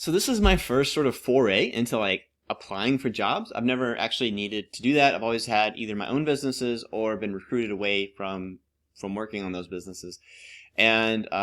So this is my first sort of foray into like applying for jobs. I've never actually needed to do that. I've always had either my own businesses or been recruited away from working on those businesses. And so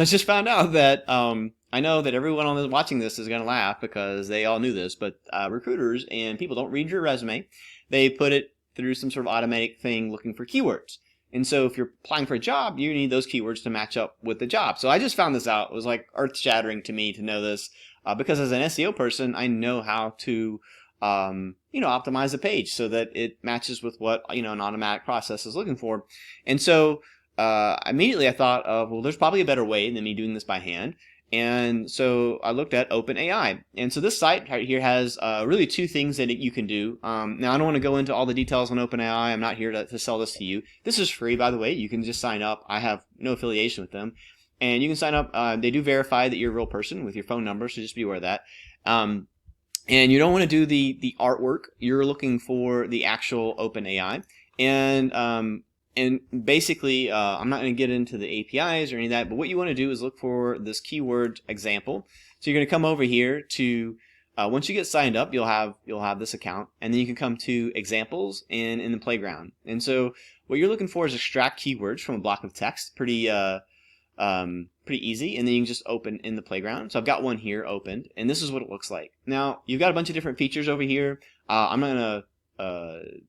I just found out that I know that everyone on watching this is going to laugh because they all knew this, but recruiters and people don't read your resume. They put it through some sort of automatic thing looking for keywords. And so if you're applying for a job, you need those keywords to match up with the job. So I just found this out. It was like earth-shattering to me to know this because as an SEO person, I know how to optimize a page so that it matches with what an automatic process is looking for. And so immediately I thought of, well, there's probably a better way than me doing this by hand. And so I looked at OpenAI. And so this site right here has really two things that you can do. Now, I don't want to go into all the details on OpenAI. I'm not here to sell this to you. This is free, by the way. You can just sign up. I have no affiliation with them. And you can sign up. They do verify that you're a real person with your phone number, so just be aware of that. And you don't want to do the artwork. You're looking for the actual OpenAI. And basically, I'm not going to get into the APIs or any of that, but what you want to do is look for this keyword example. So you're going to come over here to, once you get signed up, you'll have this account, and then you can come to examples and in the playground. And so what you're looking for is extract keywords from a block of text, pretty easy, and then you can just open in the playground. So I've got one here opened, and this is what it looks like. Now, you've got a bunch of different features over here. I'm not going to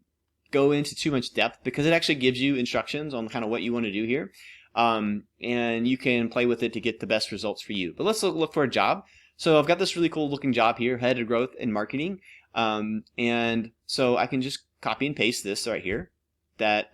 go into too much depth because it actually gives you instructions on kind of what you want to do here, and you can play with it to get the best results for you. But let's look for a job. So I've got this really cool looking job here, head of growth and marketing, and so I can just copy and paste this right here. That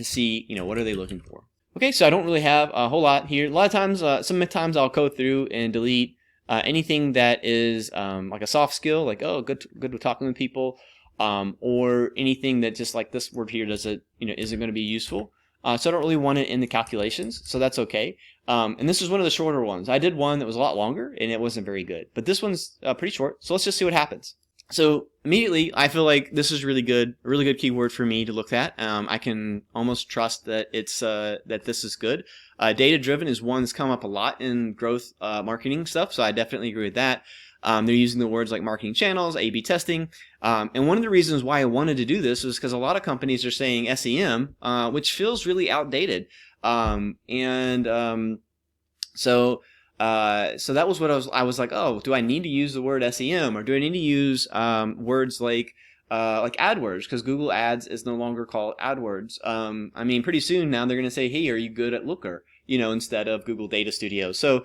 see, what are they looking for? Okay, so I don't really have a whole lot here. A lot of times, sometimes I'll go through and delete anything that is like a soft skill, like good with talking with people. Or anything that just like this word here isn't going to be useful. So I don't really want it in the calculations, so that's okay. And this is one of the shorter ones. I did one that was a lot longer, and it wasn't very good. But this one's pretty short, so let's just see what happens. So immediately, I feel like this is really good, a really good keyword for me to look at. I can almost trust that it's that this is good. Data-driven is one that's come up a lot in growth marketing stuff, so I definitely agree with that. They're using the words like marketing channels, A/B testing, and one of the reasons why I wanted to do this was because a lot of companies are saying SEM, which feels really outdated, so that was what I was like, oh, do I need to use the word SEM, or do I need to use words like AdWords, because Google Ads is no longer called AdWords. I mean, pretty soon now they're going to say, hey, are you good at Looker, instead of Google Data Studio. So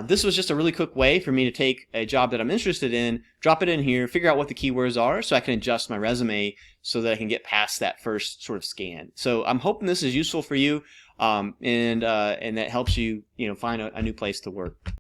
this was just a really quick way for me to take a job that I'm interested in, drop it in here, figure out what the keywords are so I can adjust my resume so that I can get past that first sort of scan. So I'm hoping this is useful for you, and that helps you, find a new place to work.